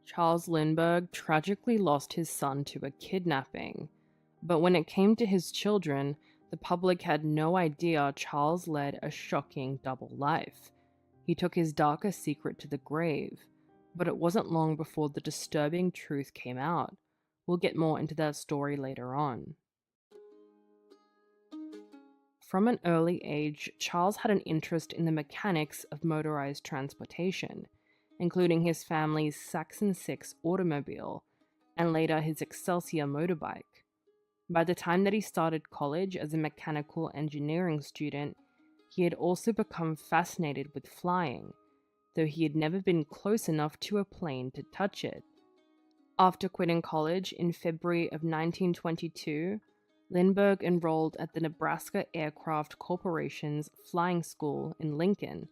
Charles Lindbergh tragically lost his son to a kidnapping, but when it came to his children, the public had no idea Charles led a shocking double life. He took his darkest secret to the grave, but it wasn't long before the disturbing truth came out. We'll get more into that story later on. From an early age, Charles had an interest in the mechanics of motorized transportation, including his family's Saxon 6 automobile and later his Excelsior motorbike. By the time that he started college as a mechanical engineering student, he had also become fascinated with flying, though he had never been close enough to a plane to touch it. After quitting college in February of 1922, Lindbergh enrolled at the Nebraska Aircraft Corporation's flying school in Lincoln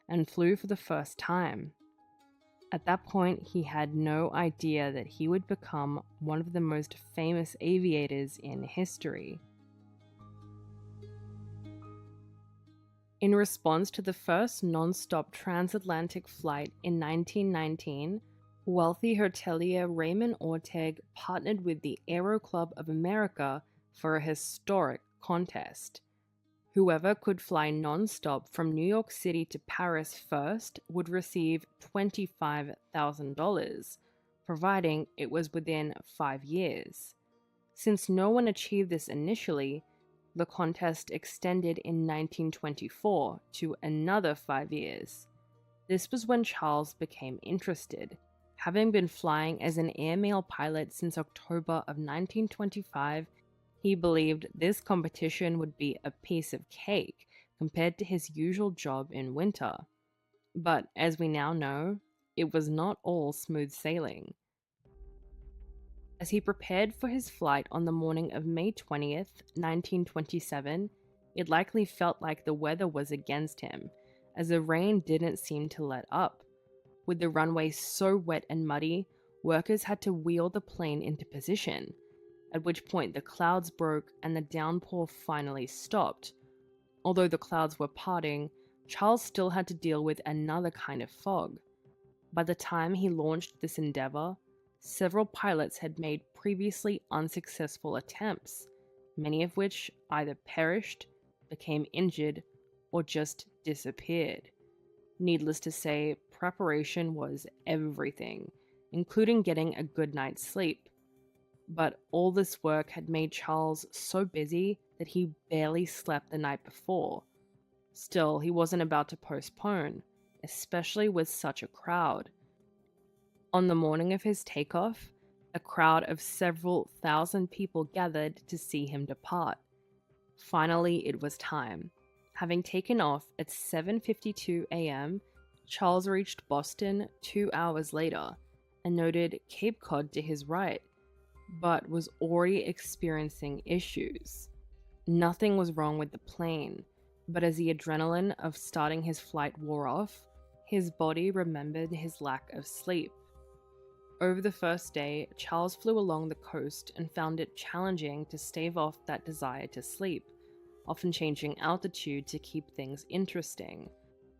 and flew for the first time. At that point, he had no idea that he would become one of the most famous aviators in history. In response to the first non-stop transatlantic flight in 1919, wealthy hotelier Raymond Orteg partnered with the Aero Club of America for a historic contest. Whoever could fly non-stop from New York City to Paris first would receive $25,000, providing it was within 5 years. Since no one achieved this initially, the contest extended in 1924 to another 5 years. This was when Charles became interested. Having been flying as an airmail pilot since October of 1925, he believed this competition would be a piece of cake compared to his usual job in winter. But as we now know, it was not all smooth sailing. As he prepared for his flight on the morning of May 20th, 1927, it likely felt like the weather was against him, as the rain didn't seem to let up. With the runway so wet and muddy, workers had to wheel the plane into position, at which point the clouds broke and the downpour finally stopped. Although the clouds were parting, Charles still had to deal with another kind of fog. By the time he launched this endeavor, several pilots had made previously unsuccessful attempts, many of which either perished, became injured, or just disappeared. Needless to say, preparation was everything, including getting a good night's sleep. But all this work had made Charles so busy that he barely slept the night before. Still, he wasn't about to postpone, especially with such a crowd. On the morning of his takeoff, a crowd of several thousand people gathered to see him depart. Finally, it was time. Having taken off at 7:52 a.m., Charles reached Boston 2 hours later and noted Cape Cod to his right, but was already experiencing issues. Nothing was wrong with the plane, but as the adrenaline of starting his flight wore off, his body remembered his lack of sleep. Over the first day, Charles flew along the coast and found it challenging to stave off that desire to sleep, often changing altitude to keep things interesting.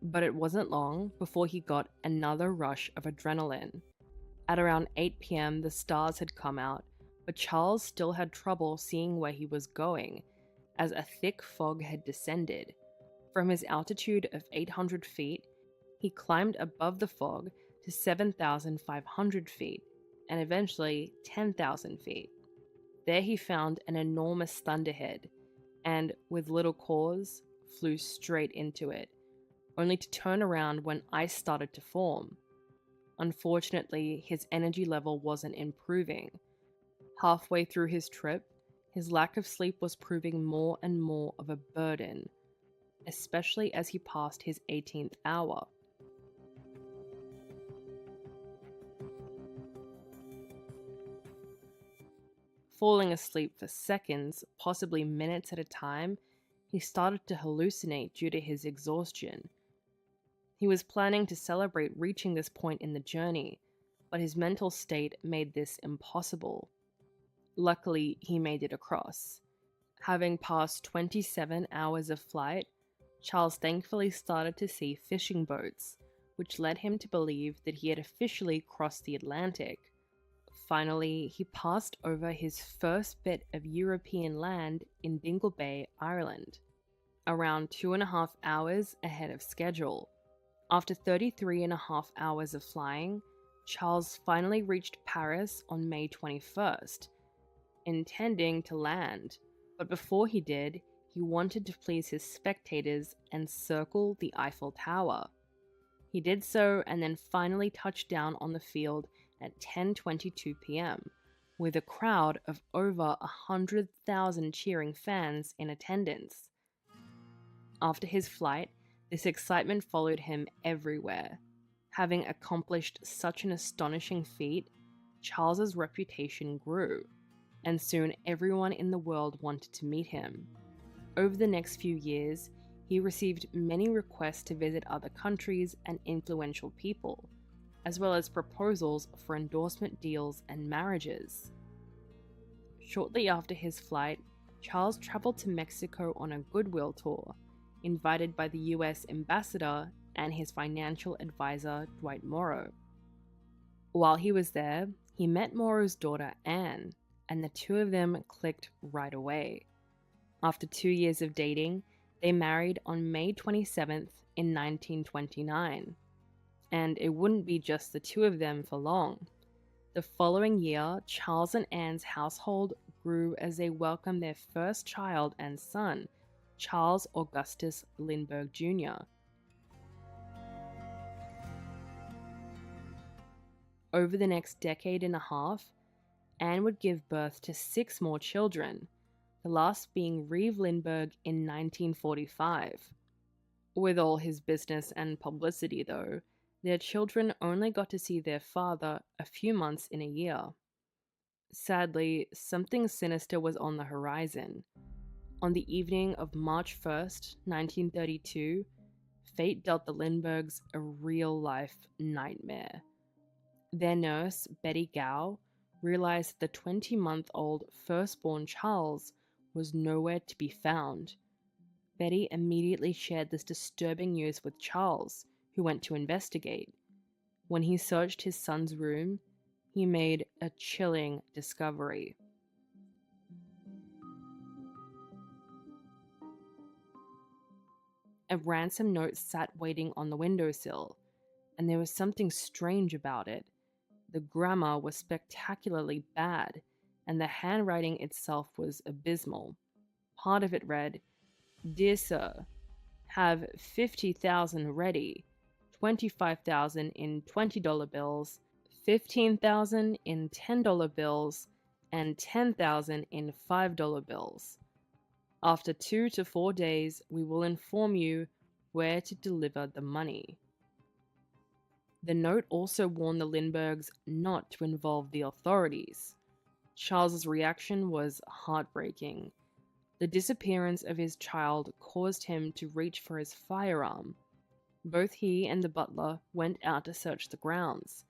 But it wasn't long before he got another rush of adrenaline. At around 8 p.m., the stars had come out, but Charles still had trouble seeing where he was going, as a thick fog had descended. From his altitude of 800 feet, he climbed above the fog to 7,500 feet, and eventually 10,000 feet. There he found an enormous thunderhead, and, with little cause, flew straight into it, only to turn around when ice started to form. Unfortunately, his energy level wasn't improving. Halfway through his trip, his lack of sleep was proving more and more of a burden, especially as he passed his 18th hour. Falling asleep for seconds, possibly minutes at a time, he started to hallucinate due to his exhaustion. He was planning to celebrate reaching this point in the journey, but his mental state made this impossible. Luckily, he made it across. Having passed 27 hours of flight, Charles thankfully started to see fishing boats, which led him to believe that he had officially crossed the Atlantic. Finally, he passed over his first bit of European land in Dingle Bay, Ireland, around 2.5 hours ahead of schedule. After 33.5 hours of flying, Charles finally reached Paris on May 21st, intending to land, but before he did, he wanted to please his spectators and circle the Eiffel Tower. He did so and then finally touched down on the field at 10:22 p.m., with a crowd of over 100,000 cheering fans in attendance. After his flight, this excitement followed him everywhere. Having accomplished such an astonishing feat, Charles's reputation grew, and soon everyone in the world wanted to meet him. Over the next few years, he received many requests to visit other countries and influential people, as well as proposals for endorsement deals and marriages. Shortly after his flight, Charles traveled to Mexico on a goodwill tour, invited by the US ambassador and his financial advisor, Dwight Morrow. While he was there, he met Morrow's daughter, Anne, and the two of them clicked right away. After 2 years of dating, they married on May 27th in 1929. And it wouldn't be just the two of them for long. The following year, Charles and Anne's household grew as they welcomed their first child and son, Charles Augustus Lindbergh Jr. Over the next decade and a half, Anne would give birth to 6 more children, the last being Reeve Lindbergh in 1945. With all his business and publicity, though, their children only got to see their father a few months in a year. Sadly, something sinister was on the horizon. On the evening of March 1st, 1932, fate dealt the Lindberghs a real-life nightmare. Their nurse, Betty Gow, realized that the 20-month-old firstborn Charles was nowhere to be found. Betty immediately shared this disturbing news with Charles, who went to investigate. When he searched his son's room, he made a chilling discovery. A ransom note sat waiting on the windowsill, and there was something strange about it. The grammar was spectacularly bad, and the handwriting itself was abysmal. Part of it read, "Dear Sir, have 50,000 ready, 25,000 in $20 bills, 15,000 in $10 bills, and 10,000 in $5 bills. After 2 to 4 days, we will inform you where to deliver the money." The note also warned the Lindberghs not to involve the authorities. Charles's reaction was heartbreaking. The disappearance of his child caused him to reach for his firearm. Both he and the butler went out to search the grounds,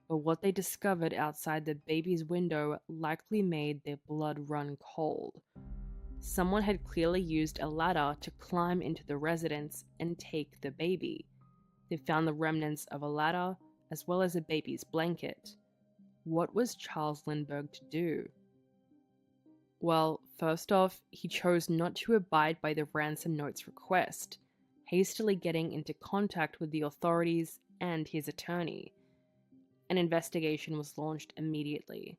but what they discovered outside the baby's window likely made their blood run cold. Someone had clearly used a ladder to climb into the residence and take the baby. They found the remnants of a ladder as well as a baby's blanket. What was Charles Lindbergh to do? Well, first off, he chose not to abide by the ransom note's request, hastily getting into contact with the authorities and his attorney. An investigation was launched immediately,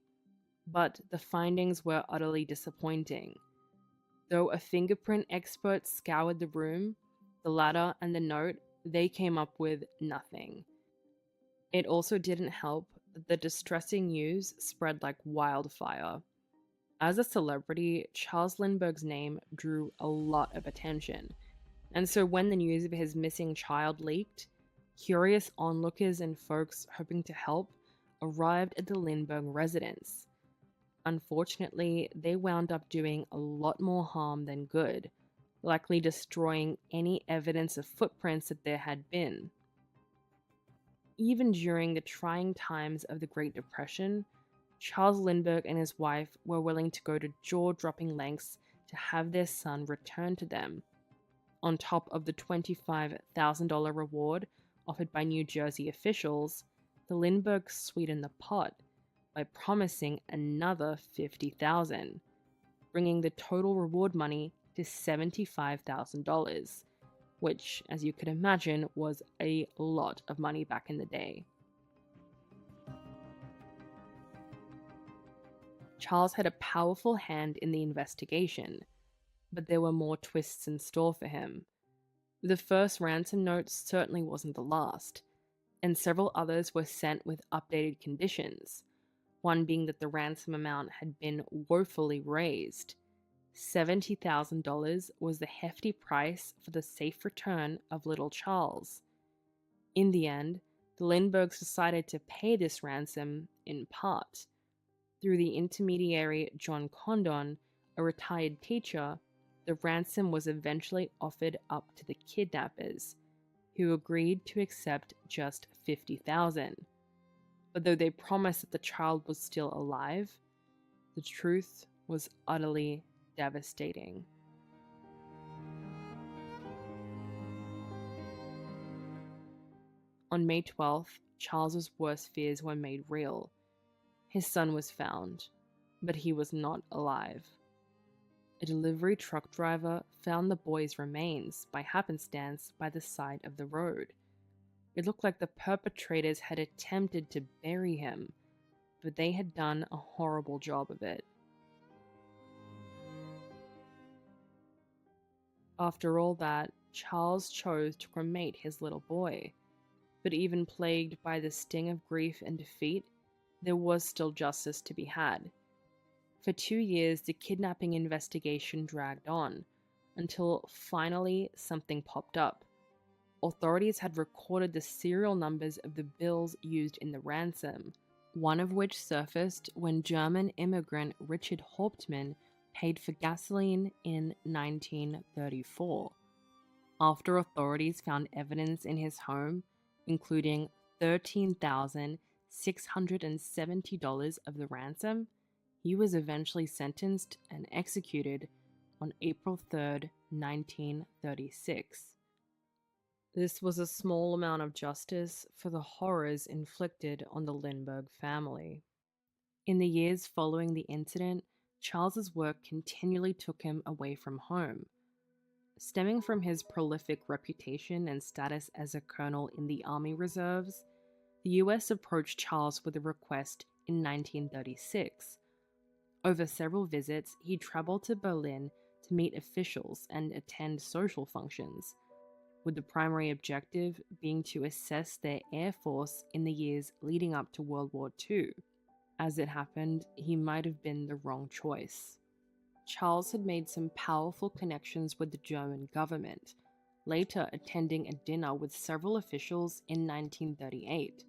but the findings were utterly disappointing. Though a fingerprint expert scoured the room, the ladder, and the note, they came up with nothing. It also didn't help that the distressing news spread like wildfire. As a celebrity, Charles Lindbergh's name drew a lot of attention, and so when the news of his missing child leaked, curious onlookers and folks hoping to help arrived at the Lindbergh residence. Unfortunately, they wound up doing a lot more harm than good, likely destroying any evidence of footprints that there had been. Even during the trying times of the Great Depression, Charles Lindbergh and his wife were willing to go to jaw-dropping lengths to have their son returned to them. On top of the $25,000 reward offered by New Jersey officials, the Lindberghs sweetened the pot by promising another $50,000, bringing the total reward money to $75,000, which, as you could imagine, was a lot of money back in the day. Charles had a powerful hand in the investigation, but there were more twists in store for him. The first ransom note certainly wasn't the last, and several others were sent with updated conditions, one being that the ransom amount had been woefully raised. $70,000 was the hefty price for the safe return of little Charles. In the end, the Lindberghs decided to pay this ransom in part. Through the intermediary John Condon, a retired teacher, the ransom was eventually offered up to the kidnappers, who agreed to accept just $50,000. But though they promised that the child was still alive, the truth was utterly devastating. On May 12th, Charles's worst fears were made real. His son was found, but he was not alive. A delivery truck driver found the boy's remains by happenstance by the side of the road. It looked like the perpetrators had attempted to bury him, but they had done a horrible job of it. After all that, Charles chose to cremate his little boy, but even plagued by the sting of grief and defeat, there was still justice to be had. For 2 years, the kidnapping investigation dragged on, until finally something popped up. Authorities had recorded the serial numbers of the bills used in the ransom, one of which surfaced when German immigrant Richard Hauptmann paid for gasoline in 1934. After authorities found evidence in his home, including $13,670 of the ransom, he was eventually sentenced and executed on April 3, 1936. This was a small amount of justice for the horrors inflicted on the Lindbergh family. In the years following the incident, Charles's work continually took him away from home. Stemming from his prolific reputation and status as a colonel in the Army Reserves, the US approached Charles with a request in 1936. Over several visits, he traveled to Berlin to meet officials and attend social functions, with the primary objective being to assess their air force in the years leading up to World War II. As it happened, he might have been the wrong choice. Charles had made some powerful connections with the German government, later attending a dinner with several officials in 1938.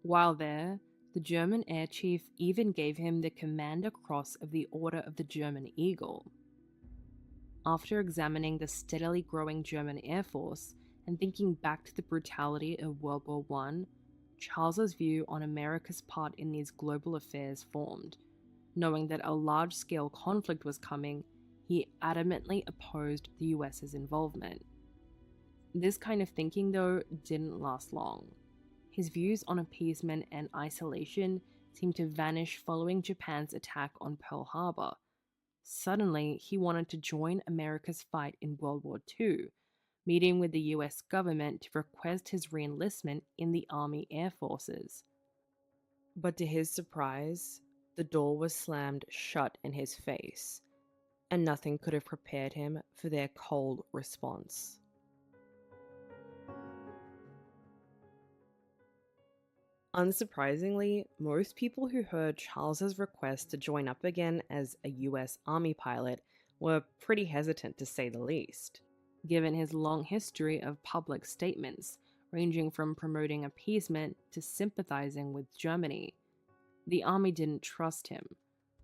While there, the German air chief even gave him the Commander Cross of the Order of the German Eagle. After examining the steadily growing German Air Force and thinking back to the brutality of World War I, Charles's view on America's part in these global affairs formed. Knowing that a large-scale conflict was coming, he adamantly opposed the US's involvement. This kind of thinking, though, didn't last long. His views on appeasement and isolation seemed to vanish following Japan's attack on Pearl Harbor. Suddenly, he wanted to join America's fight in World War II, meeting with the US government to request his re-enlistment in the Army Air Forces. But to his surprise, the door was slammed shut in his face, and nothing could have prepared him for their cold response. Unsurprisingly, most people who heard Charles's request to join up again as a US Army pilot were pretty hesitant, to say the least, given his long history of public statements ranging from promoting appeasement to sympathizing with Germany. The Army didn't trust him.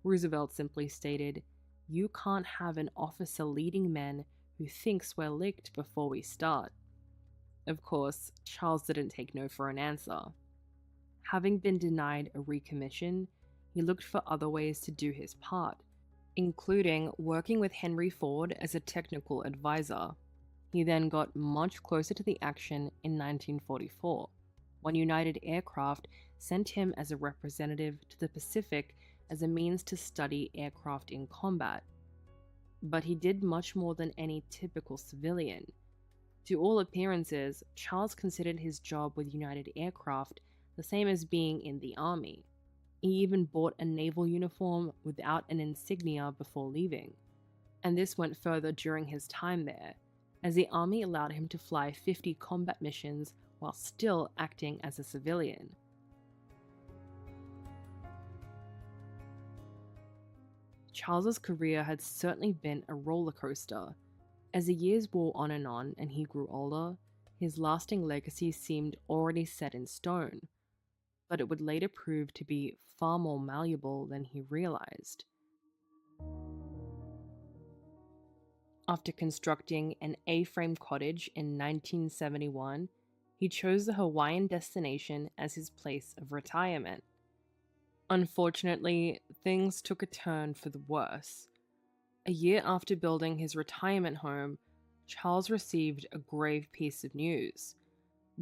Roosevelt simply stated, "You can't have an officer leading men who thinks we're licked before we start." Of course, Charles didn't take no for an answer. Having been denied a recommission, he looked for other ways to do his part, including working with Henry Ford as a technical advisor. He then got much closer to the action in 1944, when United Aircraft sent him as a representative to the Pacific as a means to study aircraft in combat. But he did much more than any typical civilian. To all appearances, Charles considered his job with United Aircraft the same as being in the army. He even bought a naval uniform without an insignia before leaving. And this went further during his time there, as the army allowed him to fly 50 combat missions while still acting as a civilian. Charles's career had certainly been a roller coaster. As the years wore on and he grew older, his lasting legacy seemed already set in stone, but it would later prove to be far more malleable than he realized. After constructing an A-frame cottage in 1971, he chose the Hawaiian destination as his place of retirement. Unfortunately, things took a turn for the worse. A year after building his retirement home, Charles received a grave piece of news.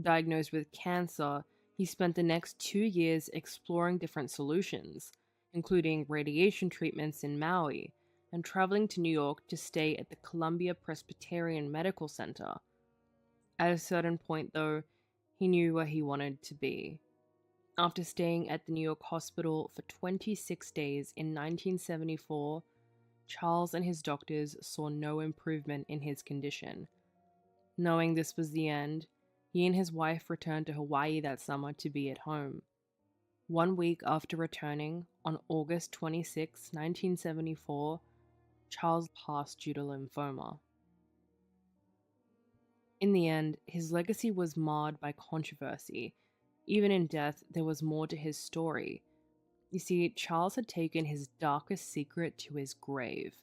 Diagnosed with cancer, he spent the next 2 years exploring different solutions, including radiation treatments in Maui, and traveling to New York to stay at the Columbia Presbyterian Medical Center. At a certain point, though, he knew where he wanted to be. After staying at the New York hospital for 26 days in 1974, Charles and his doctors saw no improvement in his condition. Knowing this was the end, he and his wife returned to Hawaii that summer to be at home. 1 week after returning, on August 26, 1974, Charles passed due to lymphoma. In the end, his legacy was marred by controversy. Even in death, there was more to his story. You see, Charles had taken his darkest secret to his grave.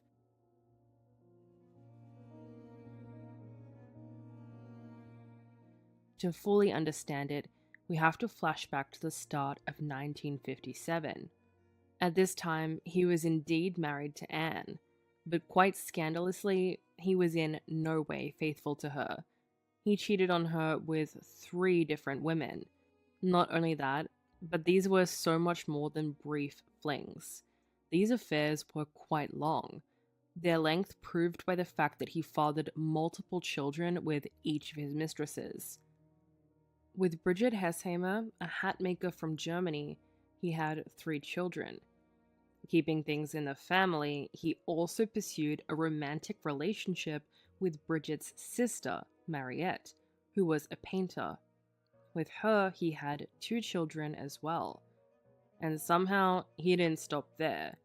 To fully understand it, we have to flash back to the start of 1957. At this time, he was indeed married to Anne, but quite scandalously, he was in no way faithful to her. He cheated on her with 3 different women. Not only that, but these were so much more than brief flings. These affairs were quite long. Their length proved by the fact that he fathered multiple children with each of his mistresses. With Bridget Hessheimer, a hat maker from Germany, he had 3 children. Keeping things in the family, he also pursued a romantic relationship with Bridget's sister, Mariette, who was a painter. With her, he had 2 children as well. And somehow, he didn't stop there.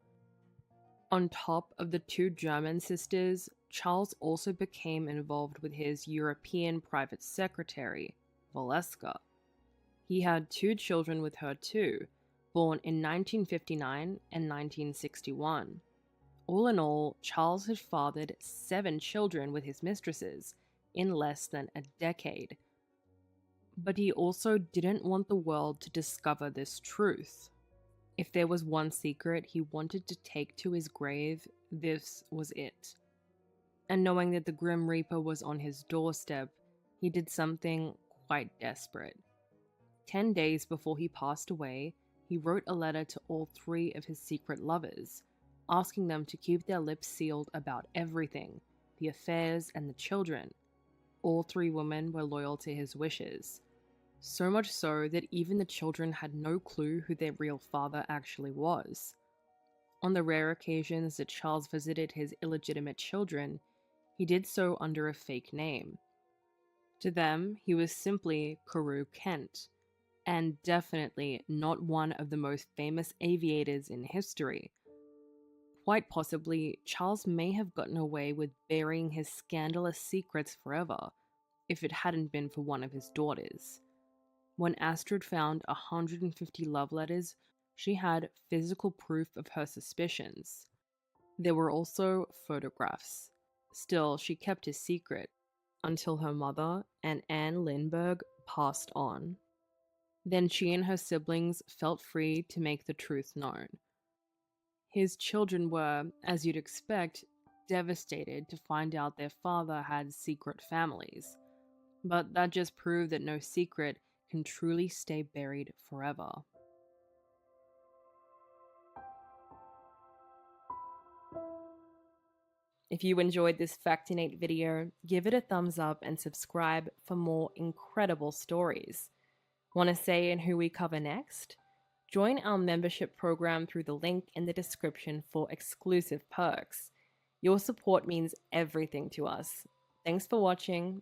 On top of the 2 German sisters, Charles also became involved with his European private secretary, Valeska. He had 2 children with her too, born in 1959 and 1961. All in all, Charles had fathered 7 children with his mistresses in less than a decade. But he also didn't want the world to discover this truth. If there was one secret he wanted to take to his grave, this was it. And knowing that the Grim Reaper was on his doorstep, he did something quite desperate. 10 days before he passed away, he wrote a letter to all 3 of his secret lovers, asking them to keep their lips sealed about everything, the affairs and the children. All 3 women were loyal to his wishes. So much so that even the children had no clue who their real father actually was. On the rare occasions that Charles visited his illegitimate children, he did so under a fake name. To them, he was simply Carew Kent, and definitely not one of the most famous aviators in history. Quite possibly, Charles may have gotten away with burying his scandalous secrets forever, if it hadn't been for one of his daughters. When Astrid found 150 love letters, she had physical proof of her suspicions. There were also photographs. Still, she kept his secret, until her mother and Anne Lindbergh passed on. Then she and her siblings felt free to make the truth known. His children were, as you'd expect, devastated to find out their father had secret families. But that just proved that no secret can truly stay buried forever. If you enjoyed this Factinate video, give it a thumbs up and subscribe for more incredible stories. Want to say in who we cover next? Join our membership program through the link in the description for exclusive perks. Your support means everything to us. Thanks for watching,